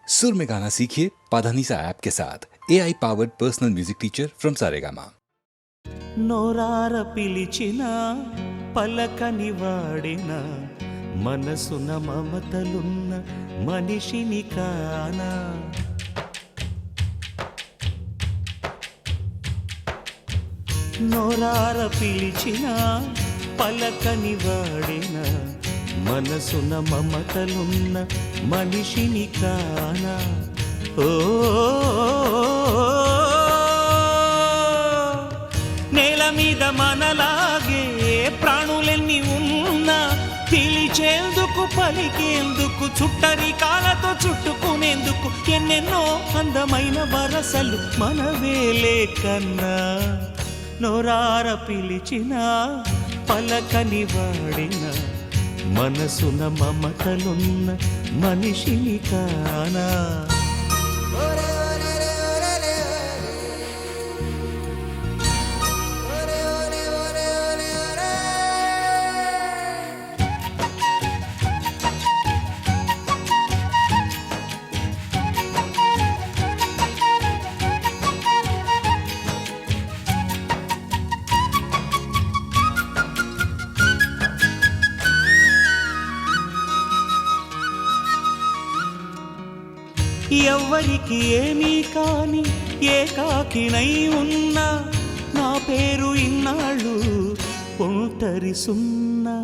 सुर में गाना सीखिए पाधानीसा ऐप के साथ AI powered personal music teacher from Saregama. నోరార పిలిచిన పలకని వాడిన మనసున మమతలున్న మనిషిని కానా. నోరార పిలిచిన పలకని వాడిన మనసున మమతలున్న మనిషిని కానా. ఓ నేల మీద మనలాగే ప్రాణులెన్ని ఉన్నా పిలిచేందుకు పలికేందుకు చుట్టరికాలతో చుట్టుకునేందుకు ఎన్నెన్నో అందమైన వరసలు మనవేలే కన్నా. నోరార పిలిచిన పలకని వాడిన మనసున మమతలున్న మనిషిని కానా. ఎవ్వరికి ఏమీ కాని ఏకాకినై ఉన్నా నా పేరు ఇన్నాళ్ళు ఒంటరి సున్నా.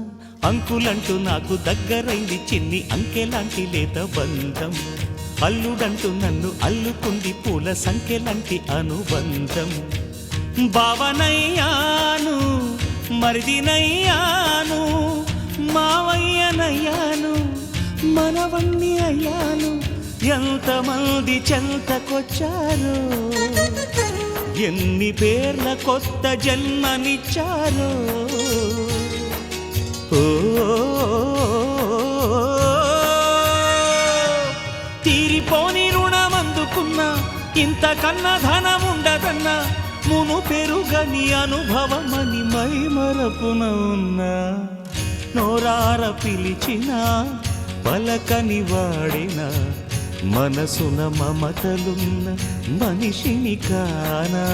అంకులంటూ నాకు దగ్గరైంది చిన్ని అంకెలాంటి లేత బంధం. అల్లుడంటూ నన్ను అల్లుకుంది పూల సంఖ్యలాంటి అనుబంధం. భావనయ్యాను మరిదినయ్యాను మావయ్యనయ్యాను మనవణ్ణి అయ్యాను. ఎంతమంది చెంతకొచ్చారో ఎన్ని పేర్ల కొత్త జన్మనిచ్చారో. ఓ తీరిపోని రుణమందుకున్నా ఇంతకన్నా ధనముండదన్నా మును పెరుగని అనుభవమని మై మరపున ఉన్నా. నోరార పిలిచిన పలకని వాడిన మనసున మమతలున్న మనిషిని కానా.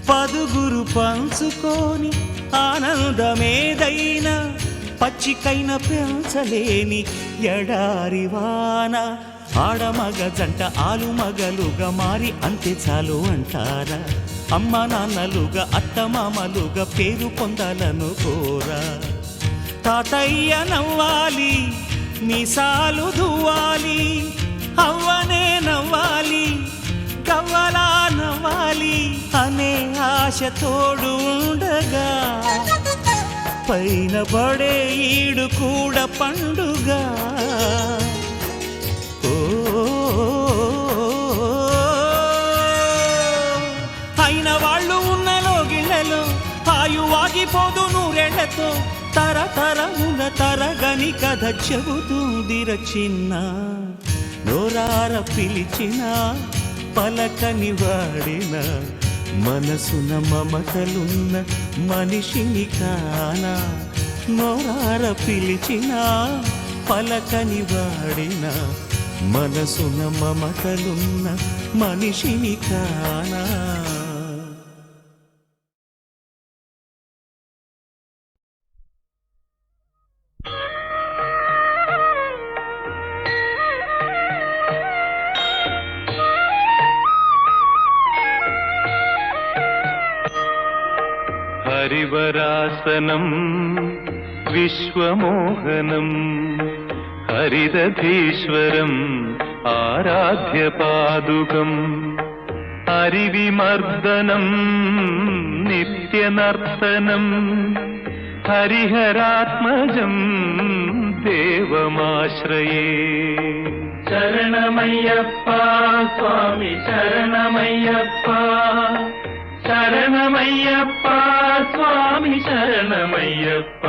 పదుగురు పంచుకొని ఆనందమేదైనా పచ్చికైన పెంచలేని ఎడారివాన. ఆడమగ జంట ఆలుమగలుగా మారి అంతే చాలు అంటారా. అమ్మ నాన్నలుగా అత్తమామలుగా పేరు పొందాలను కోరా. తాతయ్య నవ్వాలి మీసాలు దువ్వాలి అవ్వనే నవ్వాలి కవ్వలా నవ్వాలి అనే ఆశ తోడు ఉండగా పైన పడే ఈడు కూడా పండుగ. ఓ అయిన వాళ్ళు ఉన్నలో గిళ్ళలో ఆయువాగిపోదు నూరెళ్లతో తరతరముల తరగని కథ చెబుతుందిర చిన్న. నోరార పిలిచిన పలకని వాడిన మనసున మమతలున్న మనిషిని కానా. నోరార పిలిచిన పలకని వాడిన మనసున మమతలున్న మనిషిని కానా. హరివరాసనం విశ్వమోహనం హరిదధీశ్వరం ఆరాధ్య పాదుకం హరివిమర్దనం നിത്യനർത്തനം ഹരിഹരാത്മജം ദേവമാശ്രയേ. ശരണമയ്യപ്പ സ്വാമി ശരണമയ്യപ്പ, ശരണമയ്യപ്പ സ്വാമി ശരണമയ്യപ്പ.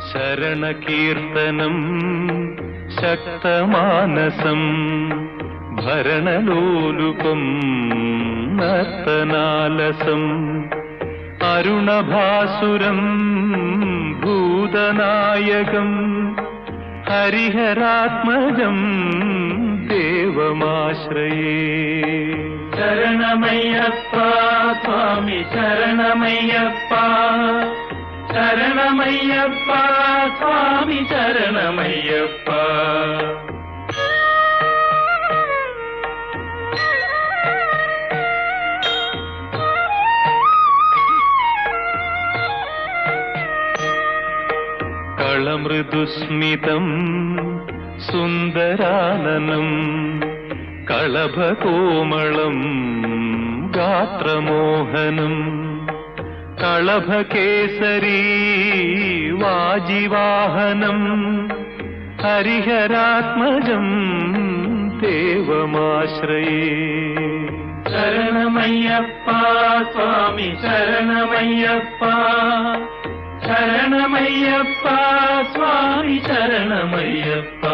ശരണകീർത്തനം ശക്തമാനസം ഭരണലോലുപം നർത്തനാലസം അരുണഭാസുരം ഭൂതനായകം ഹരിഹരാത്മജം ദേവമാശ്രയേ. ശരണമയ്യപ്പ സ്വാമി ശരണമയ്യപ്പ, ശരണമയ്യപ്പ സ്വാമി ശരണമയ്യപ്പ. കളമൃദുസ്മിതം സുന്ദരാനനം കളഭകോമളം ഗാത്രമോഹനം കളഭകേസരീ വാജിവാഹനം ഹരിഹരാത്മജം ദേവമാശ്രയേ. ശരണമയ്യപ്പ സ്വാമി ശരണമയ്യപ്പ, ശരണമയ്യപ്പ സ്വാമി ശരണമയ്യപ്പ.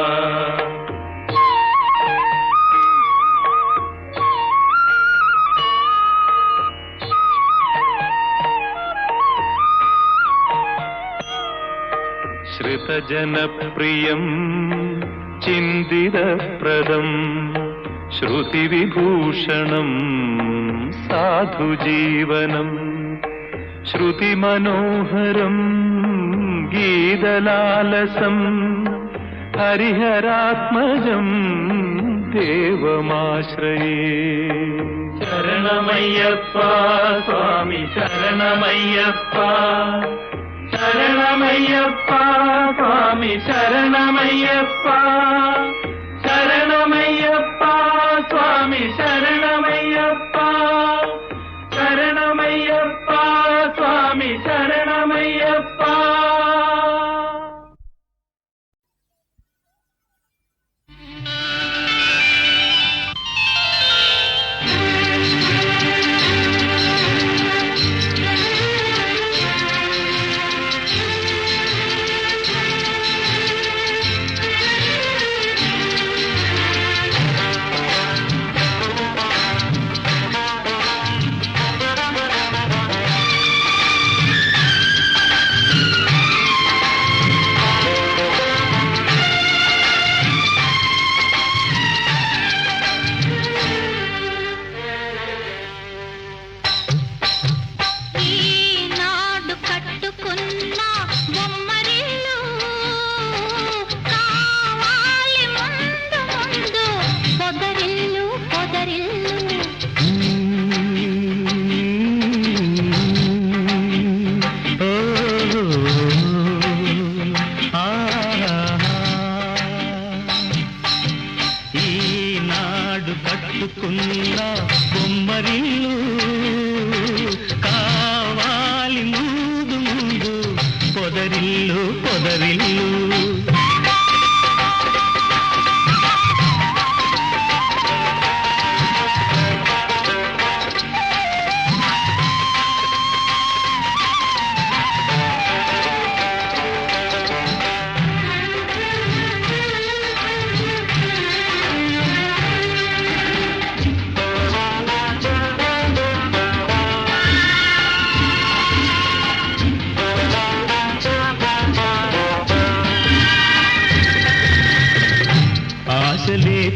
ശ്രുതജനപ്രിയം ചിന്തിതപ്രദം ശ്രുതിവിഭൂഷണം സാധുജീവനം ശ്രുതിമനോഹരം ഗീതലാലസം ഹരിഹരാത്മജം ദേവമാശ്രയേ. ശരണമയ്യപ്പ സ്വാമി ശരണമയ്യപ്പ, ശരണമയ്യപ്പ സ്വാമി ശരണമയ്യപ്പ, ശരണമയ്യപ്പ സ്വാമി ശരണമയ്യപ്പ, ശരണമയ്യപ്പ സ്വാമി ശരണമയ്യപ്പ.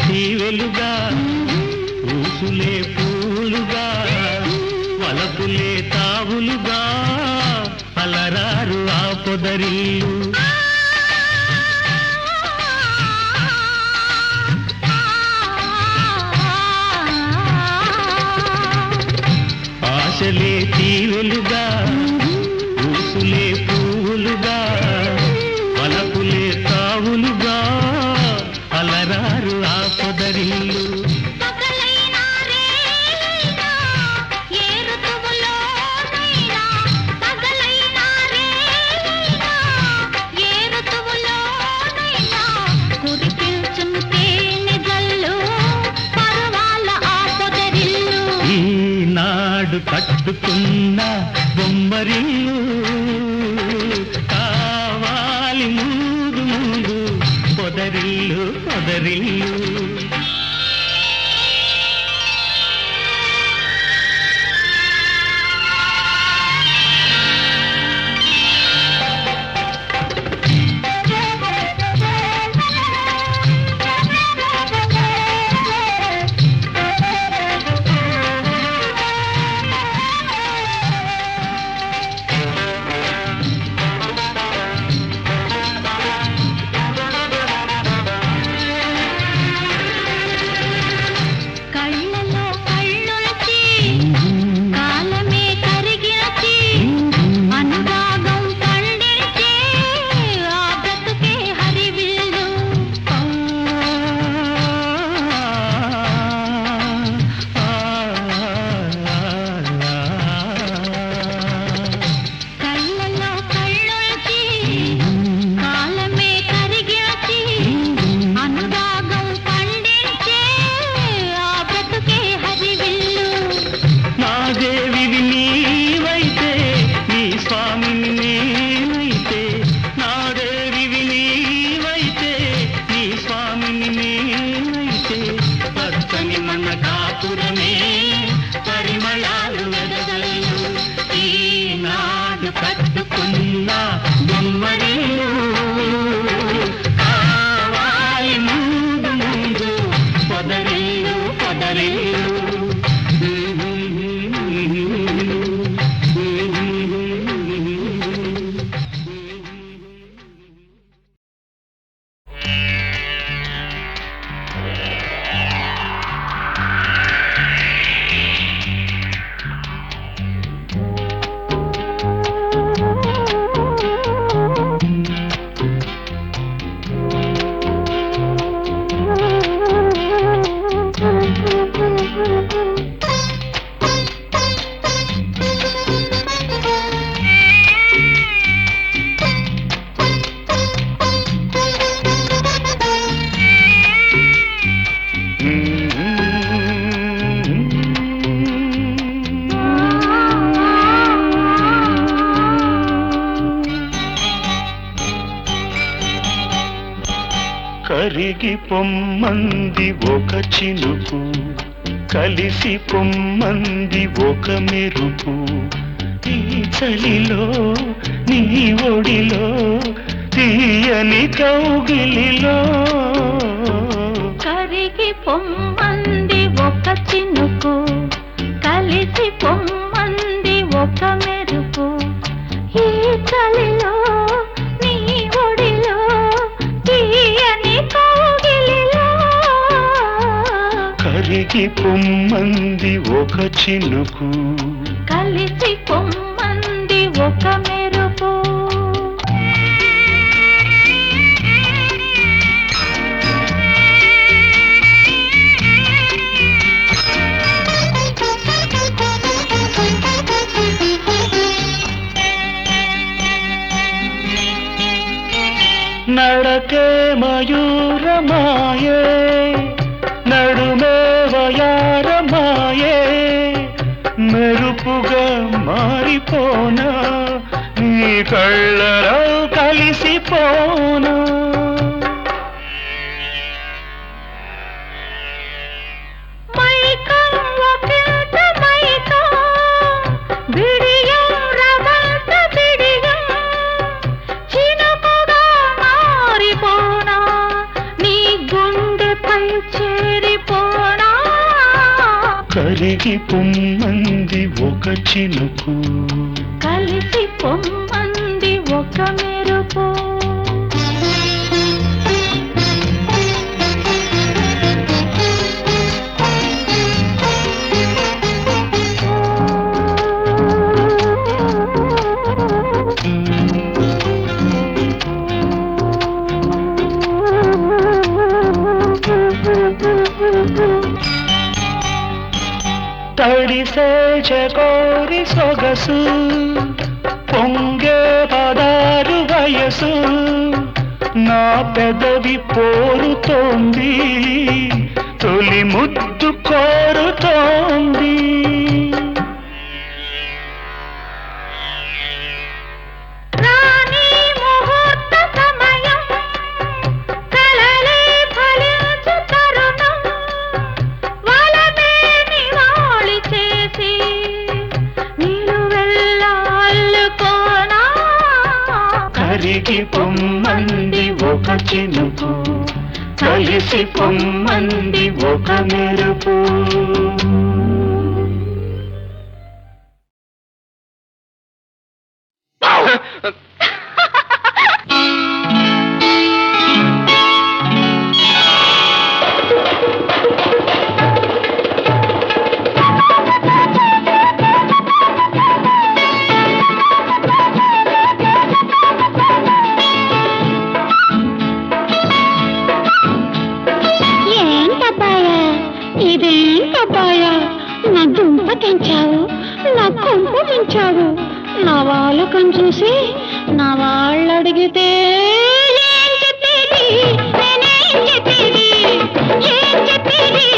తీవెలుగా ఊసులే పూలుగా వలపులే తావులుగా అలరారు ఆ పొదరిల్లు ఆశలే తీవెలుగా ఊసులే పూలుగా నాడు కట్టుకున్న బొమ్మరిల్లు కావాలి మూడు మూడు పొదరిల్లు పొదరిల్లు. కరిగి పొమ్మంది ఒక చినుకు, కలిసి పొమ్మంది ఒక మెరుపు. ఈ చలిలో నీ ఒడిలో తీయని కౌగిలిలో. కరిగి పొమ్మంది ఒక చినుకు, కలిసి పొమ్మంది ఒక మెరుపు. ఈ చలిలో నీ ఒడిలో తీయని కౌగిలిలో. కరిగి పొమ్మంది ఒక చినుకు, కలిసి పొమ్మంది ఒక మెరుపు. నడకే మయూరమాయే, నడుమే వయారమాయే. మెరుపుగా మారిపోనా, నీ కళ్ళలో కలిసిపోనా. కరిగి పొమ్మంది ఒక చినుకు, కలిసి పొమ్మంది ఒక మెరుపు. తడిసే చకోరి సొగసు, పొంగే పదారు వయసు. నా పెదవి పోరుతోంది, తొలి ముద్దు కోరుతోంది. కరిగి పొమ్మంది ఒక చినుకు కలిసి పొమ్మంది ఒక మెరుపు. నా దుంప తెంచావు, నా కొంపు మించావు, నా వాళ్ళకం చూసి నా వాళ్ళు అడిగితే ఏం చెప్పేది, నేనేం చెప్పేది, ఏం చెప్పేది,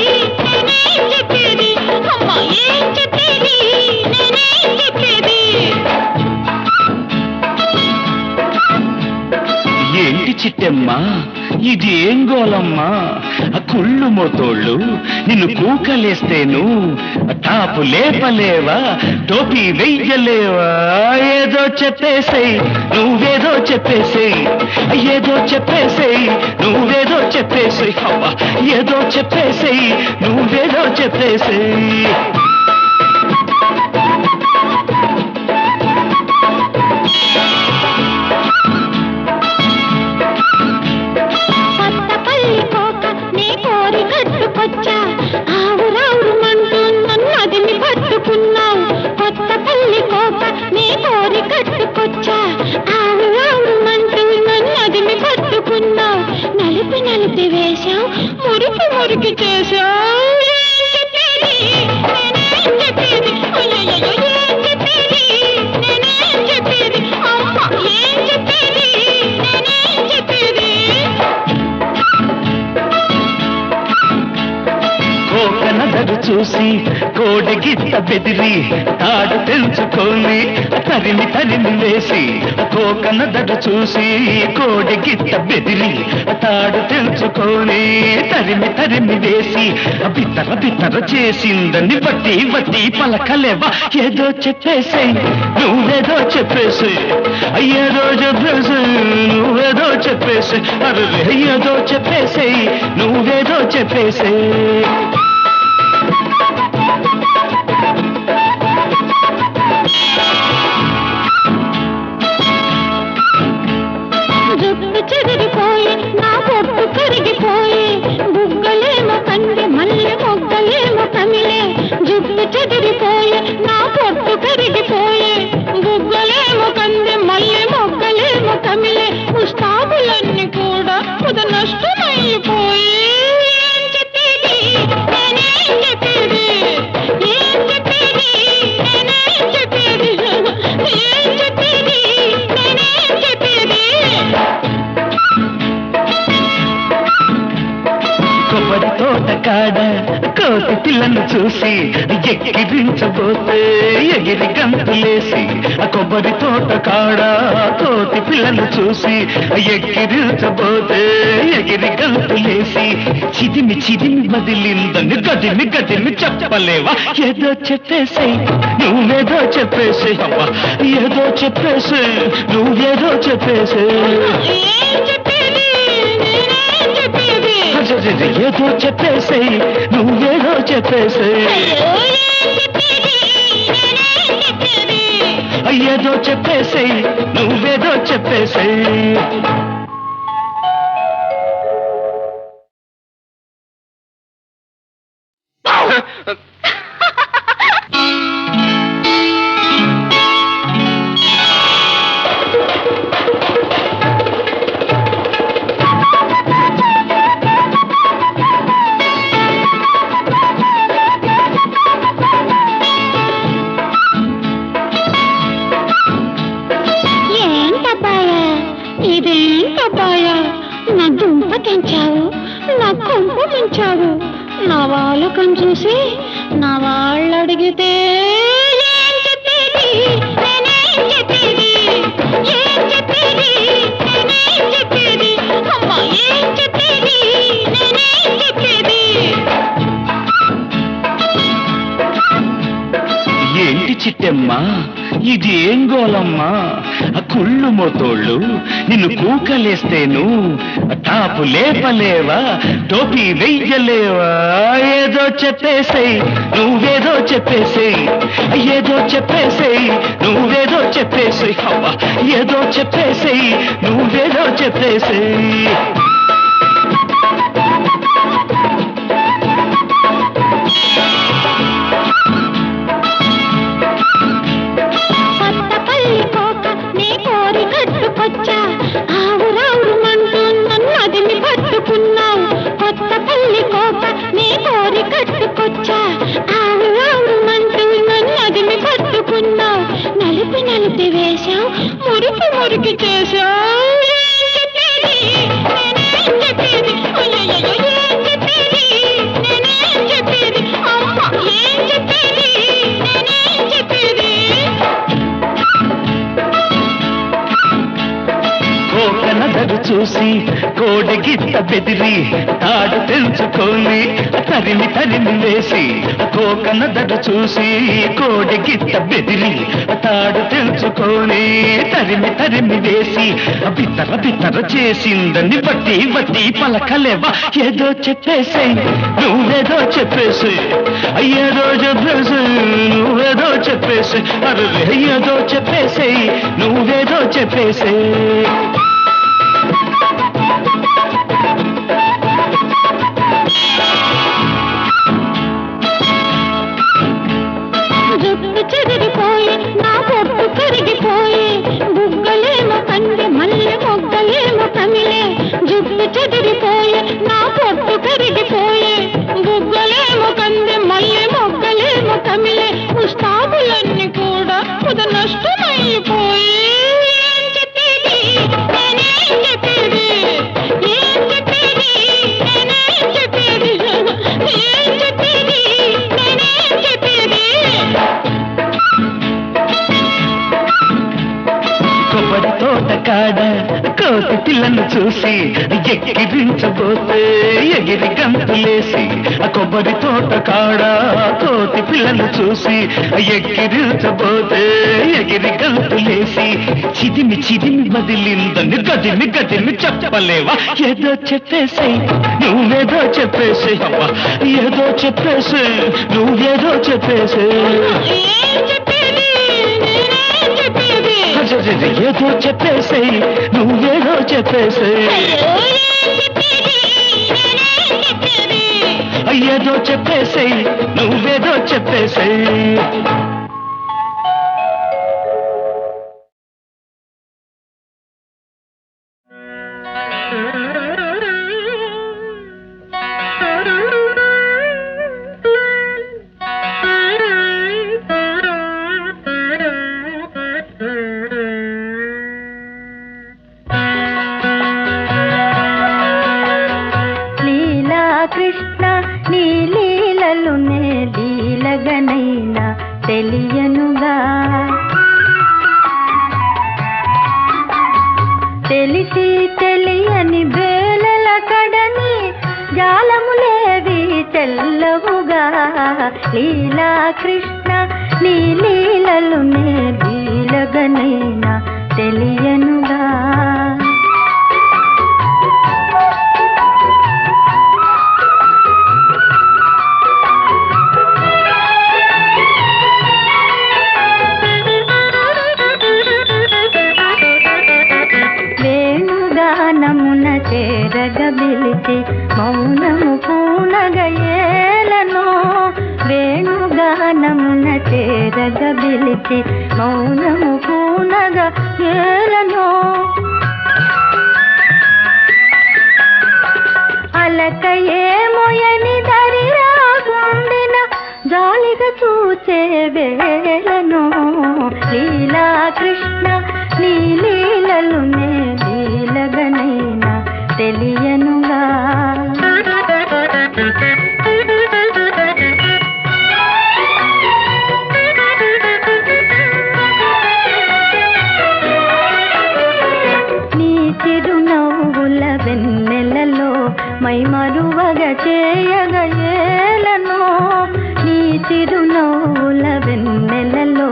నేనేం చెప్పేది, అమ్మా ఏం చెప్పేది, నేనేం చెప్పేది. ఏంటి చిట్టమ్మా ఇది ఏం గోలమ్మా? కుళ్ళు మోతోళ్ళు నిన్ను కూకలేస్తేను టాపు లేపలేవా, టోపీ వెయ్యలేవా? ఏదో చెప్పేసేయ్ నువ్వేదో చెప్పేసేయ్, ఏదో చెప్పేసేయ్ నువ్వేదో చెప్పేసేయ్, అబ్బా ఏదో చెప్పేసేయ్ నువ్వేదో చెప్పేసేయ్. ఆవు రావు మంటూ నన్ను అదిని పట్టుకున్నావు, కొత్త పల్లి కోక నీ కోరి కట్టుకొచ్చా. ఆవు రావు మంటూ నన్ను అదిని పట్టుకున్నావు, నలిపి నలిపి వేశావు, మురికి మురికి చేశావు. ఏం చెప్పేది, నేనేం చెప్పేది, ఏం చెప్పేది, నేనేం చెప్పేది, అమ్మ ఏం చెప్పేది, నేనేం చెప్పేది. కోకనదరు చూసి కోడగిత్త బెదిరి తాడు తెంచుకొని తరిమి తరిమి వేసి, కోకనదరు చూసి కోడగిత్త బెదిరి తాడు తెంచుకొని తరిమి తరిమి వేసి, బిత్తర బిత్తర చేసిందని బట్టి బట్టి పలకలేవా? ఏదో చెప్పేసేయ్ నువ్వేదో చెప్పేసేయ్, ఏదో చెప్పేసేయ్ నువ్వేదో చెప్పేసేయ్, అరే ఏదో చెప్పేసేయ్ నువ్వేదో చెప్పేసేయ్. జుట్టు చెదిరిపోయి నా పొట్టు కరిగిపోయి, బుగ్గలేమో కంది మల్లె మొగ్గలేమో కమిలే. జుట్టు చెదిరిపోయి నా పొట్టు కరిగిపోయి, బుగ్గలేమో కంది మల్లె మొగ్గలేమో కమిలే. పుష్పాకులన్నీ కూడా పుద నష్టమైపోయి. ఏం చెప్పేది, నేనేం చెప్పేది, ఏం చెప్పేది, నేనేం చెప్పేది, ఏం చెప్పేది, నేనేం చెప్పేది. కొబ్బరి తోట కాడ కోతి పిల్లను చూసి ఎక్కిరించబోతే ఎగిరి గంతులేసి, కొబ్బరి తోట కాడ కోతి పిల్లను చూసి ఎక్కిరించబోతే ఎగిరి గంతులేసి, చిదిమి చిదిమి బదిలిందని గదిమి గదిమి చెప్పలేవా? ఏదో చెప్పేసేయ్ నువ్వేదో చెప్పేసేయ్, అవ్వా ఏదో చెప్పేసేయ్ నువ్వేదో చెప్పేసేయ్. ఏం చెప్పేది, నేనేం చెప్పేది, ఏదో చెప్పేసేయ్ నువ్వేదో చెప్పేసేయ్, ఏం చెప్పేది, నేనేం చెప్పేది. ఏదో చెప్పేసేయ్ నువ్వేదో చెప్పేసేయ్. నా దుంప తెంచావు, నా కొంపు మించావు, నా వాళ్ళకం చూసి నా వాళ్ళు అడిగితే ఏం చెప్పేది, నేనేం చెప్పేది, ఏం చెప్పేది, నేనేం చెప్పేది, అమ్మ ఏం చెప్పేది, నేనేం చెప్పేది. ఏంటి చిట్టమ్మ అమ్మా ఇది ఏం గోలమ్మా కుళ్ళు మోతోళ్ళు నిన్ను కూకలేస్తేను టాపు లేపలేవా టోపీ వెయ్యలేవా ఏదో చెప్పేసేయ్ నువ్వేదో చెప్పేసేయ్ ఏదో చెప్పేసేయ్ నువ్వేదో చెప్పేసేయ్ అవ్వా ఏదో చెప్పేసేయ్ నువ్వేదో చెప్పేసేయ్ కట్టుకొచ్చా ఆవురావురు మంటూ నన్ను అదిమి పట్టుకున్నావు కొత్త పల్లి కోప నీ కోరి కట్టుకొచ్చా ఆవురావురు మంటూ నన్ను అదిమి పట్టుకున్నావు నలిపి నలిపి వేశావు మురికి మురికి చేశావు కోకనదరు చూసి కోడి గిత్త బెదిరి తాడు తెంచుకొని తరిమి తరిమి వేసి కోకనదరు చూసి కోడి గిత్త బెదిరి తాడు తెంచుకొని తరిమి తరిమి వేసి బిత్తర బిత్తర చేసిందని బట్టి బట్టి పలకలేవా ఏదో చెప్పేసేయ్ నువ్వేదో చెప్పేసేయ్ ఏదో చెప్పేసేయ్ నువ్వేదో చెప్పేసేయ్ అరే ఏదో చెప్పేసేయ్ నువ్వేదో చెప్పేసేయ్ జుట్టు చెదిరిపోయి నా పొట్టు కరిగిపోయి బుగ్గలేమో కంది మల్లె మొగ్గలేమో కమిలే జుట్టు చెదిరిపోయి నా పొట్టు కరిగిపోయి బుగ్గలేమో కంది మల్లె మొగ్గలేమో కమిలే పుష్పాకులన్నీ కూడా పుద నష్టమైపోయి ఏం చెప్పేది నేనేం చెప్పేది ఏం చెప్పేది నేనేం చెప్పేది ఏం చెప్పేది నేనేం చెప్పేది కొబ్బరి తోట కాడ కోతి పిల్లను చూసి ఎక్కిరించబోతే ఎగిరి గంతులేసి కొబ్బరి తోట కాడ కోతి పిల్లను చూసి ఎక్కిరించబోతే ఎగిరి గంతులేసి చిదిమి చిదిమి వదిలిందని గదిమి గదిమి చెప్పలేవా ఏదో చెప్పేసేయ్ నువ్వేదో చెప్పేసేయ్ అమ్మా ఏదో చెప్పేసేయ్ నువ్వేదో చెప్పేసేయ్ ఏదో చెప్పేసేయ్ నువ్వేదో చెప్పేసేయ్ ఏదో చెప్పేసేయ్ నువ్వేదో చెప్పేసేయ్ తెలియనుగా తెలిసి తెలియని బేలల కడని జాలములేవి చెల్లవుగా లీలా కృష్ణ నీ లీలలు నే లీలగనైనా తెలియనుగా చేరగబిలిచి మౌనము పూనగయేలను వేణుగానమున చేరగబిలిచి మౌనము పూనగయేలను అలకయేమోయని దరిరాగుండిన జాలిగా చూచే వేళను లీలా కృష్ణ నీ లీలలు నే లీలగనైనా తెలియనుగా నీ చిరునవ్వుల వెన్నెలలో మై మరువగ చేయగయేలను నీ చిరునవ్వుల వెన్నెలలో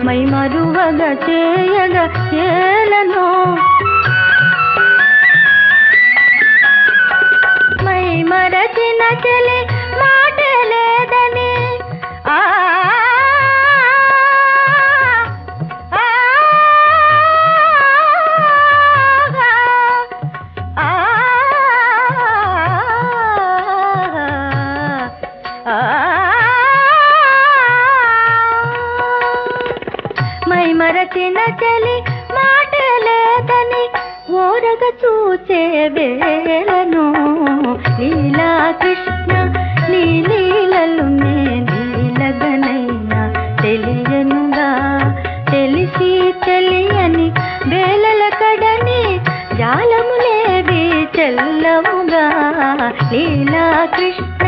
మై మై మరువగ చేయగ ఏలను మై మరచిన చెలి మాటే లేదని ఆ మై మరచిన చలి మాట లేదని ఓరగ చూచే వేళను లీలా కృష్ణ నీ లీలలు నే లీలగనైనా తెలియనుగా తెలిసి తెలియని వేళల కడని జాలములేవి చెల్లవుగా లీలా కృష్ణ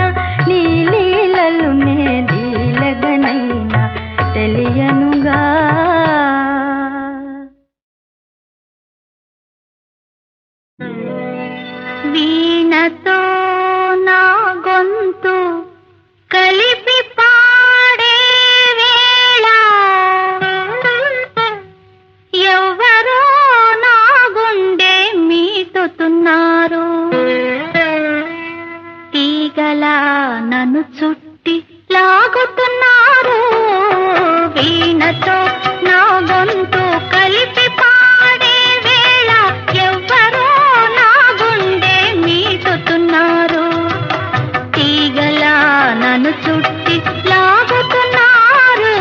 నీ లీలలు నే లీలగనైనా తెలియనుగా వీణతో నా గొంతు కలిపి పాడే వేళ ఎవరో నా గుండె మీటుతున్నారు తీగలా నన్ను చుట్టి లాగుతున్నారు వీణతో నా గొంతు కలిపి పాడే వేళ ఎవ్వరో నా గుండె మీటుతున్నారు తీగలా నన్ను చుట్టి లాగుతున్నారు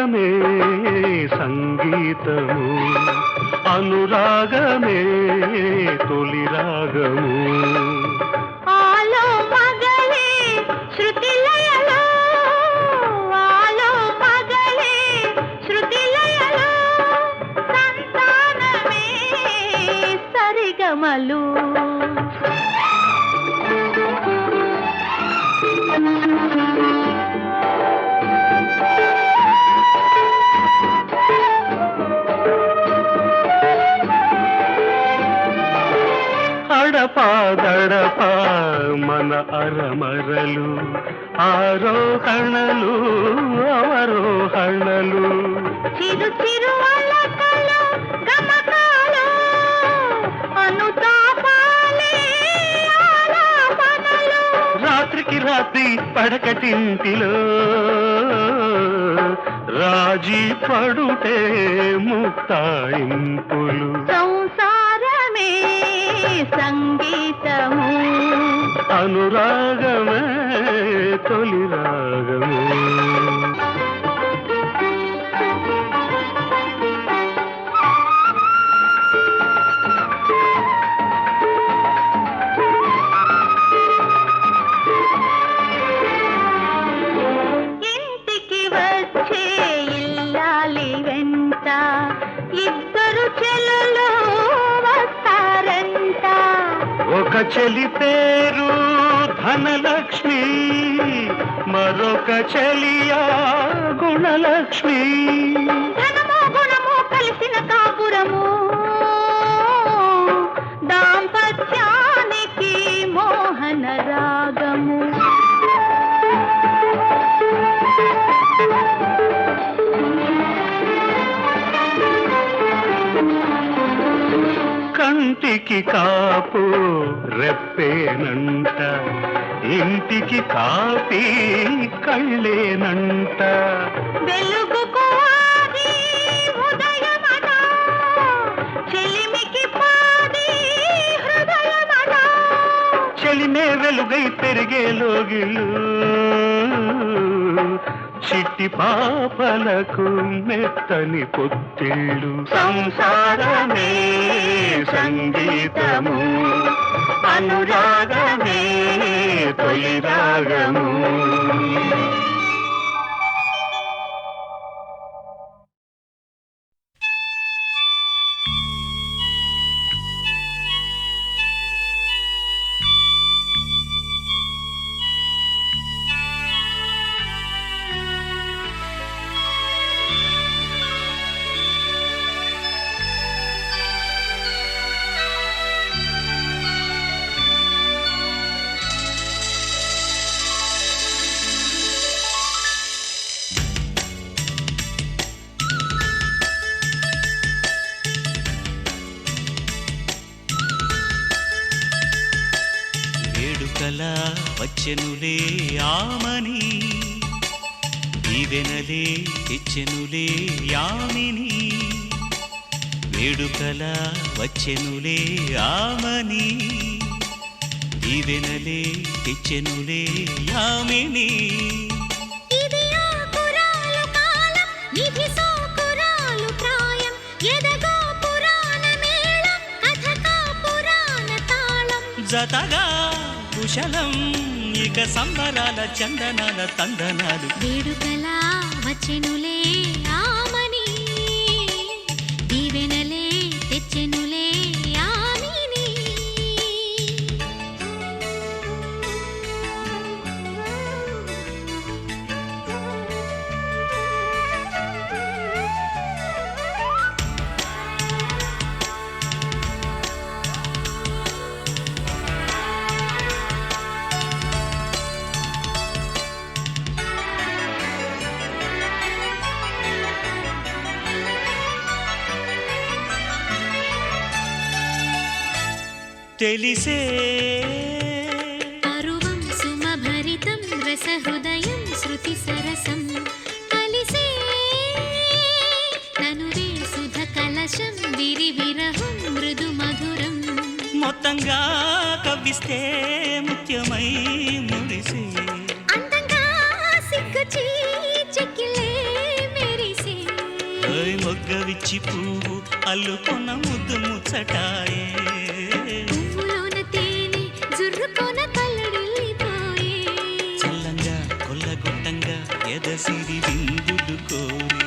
అనురాగమే సంగీతము అనురాగమే తొలి రాగము ఆలో మగలే శృతి లయలో ఆలో మగలే శృతి లయలో సంతానమే సరిగమలు అడపా మన అరమరలు ఆరోహణలు అవరోహణలు చిరు చిరు అలకలు గమకాలు అనుతాపాలే ఆలాపనలు రాత్రికి రాత్రి పడకటింటిలో రాజీ పడుటే ముక్తాయింపులు సంసారమే సంగీతము అనురాగమే తొలి రాగము ఇంటికి వచ్చే ఇల్లాలి వెంట ఇద్దరు చెల్లెలు వస్తారంట ఒక చెలి పేరు ధనలక్ష్మి మరొక చెలియా గుణలక్ష్మి ధనము గుణము కలిసిన కాపురము దాంపత్యానికి మోహన రాగము కంటికి కాపు రెప్పేనంట ఇంటికి కాపీ కళ్ళేనంట వెలుగుకు ఆది ఉదయమట చెలిమికి పాది హృదయమట చెలిమే వెలుగై పెరిగే లోగిలు చిట్టి పాపలకు మెత్తని పొత్తిళ్ళు సంసారమే సంగీతము అనురాగమే తొలి రాగము వేడుకలా వచ్చెనులే ఆమని దీవెనలే తెచ్చెనులే యామిని వేడుకలా వచ్చెనులే ఆమని దీవెనలే తెచ్చెనులే యామిని ఇది ఆకురాలు కాలం ఇది సోకురాలు ప్రాయం ఎదగో పురాణ మేళం కథకా పురాణ తాళం జతగా కుశలం ఇక సంబరాల చందనాల తందనాలు వేడుకలా వచ్చెనులే ఆమని దీవెనలే తెచ్చెనులే యామిని తెలిసే పరువం సుమభరితం రసహృదయం శృతి సరసం కలిసే తనువే సుధ కలశం విరి విరహం మృదు మధురం మొత్తంగా కవ్విస్తే ముత్యమై మురిసే అందంగా సిగ్గుచి చెక్కిలే మెరిసే మొగ్గవిచ్చి పువ్వు అల్లుకొన్న ముద్దు ముచ్చటాయే పువ్వులోన తేనె జుర్రుకోన కల్లడిల్లిపోయే చల్లంగా కొల్లగొట్టంగా ఎదసిరి విందులు కోరి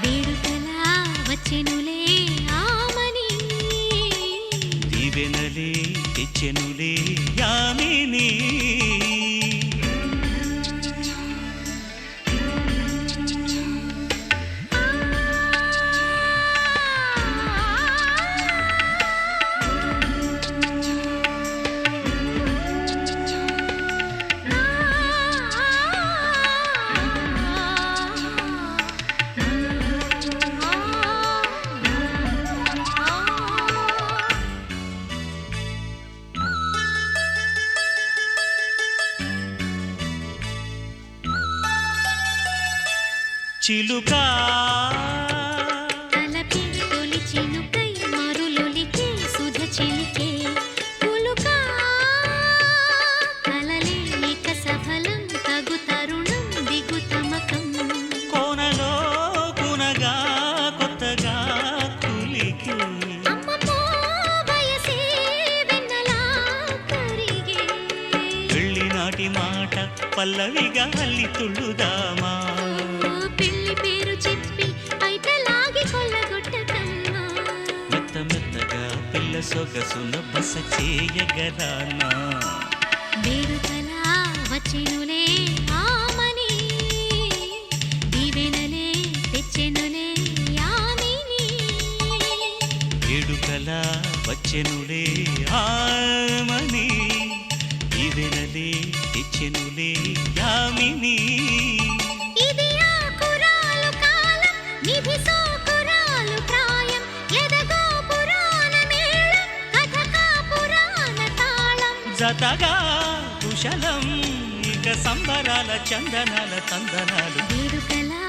వేడుకలా వచ్చెనులే ఆమని దీవెనలే తెచ్చెనులే యామిని చిలుకా తలపి తొలి చినుకై మరులొలికే సుధ చిలికే పులుకా కలలే ఇక సఫలం తగు తరుణం దిగు తమకం కోనలో కునగా కొత్తగా కులికి అమ్మమ్మో వయసే వెన్నెలా కరిగే వెళ్ళినాటి మాట పల్లవిగా అల్లి తుళ్ళుదామా పెళ్లి పేరు చెప్పి ఐటలాగి కొల్లగొట్టకమ్మా మెత్త మెత్తగా పిల్ల సొగసున బస చేయగరానా వేడుకలా వచ్చెనులే ఆమని దీవెనలే తెచ్చెనులే యామిని ఏడుకలా వచ్చెనులే ఆమని దీవెనలే తెచ్చెనులే యామిని ఇది ఆకురాలు కాలం నిధి సోకురాలు ప్రాయం ఎదగో పురాణ మేళం కథకా పురాణ తాళం జతగా కుశలం ఇక సంబరాల చందనాల తందనాలు వేడుకలా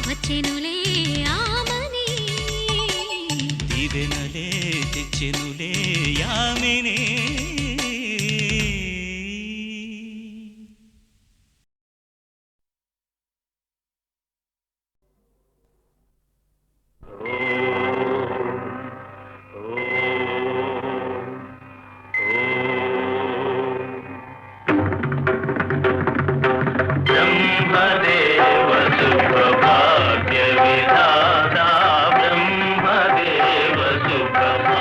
వచ్చెనులే ఆమని దీవెనలే తెచ్చెనులే యామిని బ్రహ్మదేవ సుఖభాగ్య విధాత బ్రహ్మదేవ సుఖభాగ్య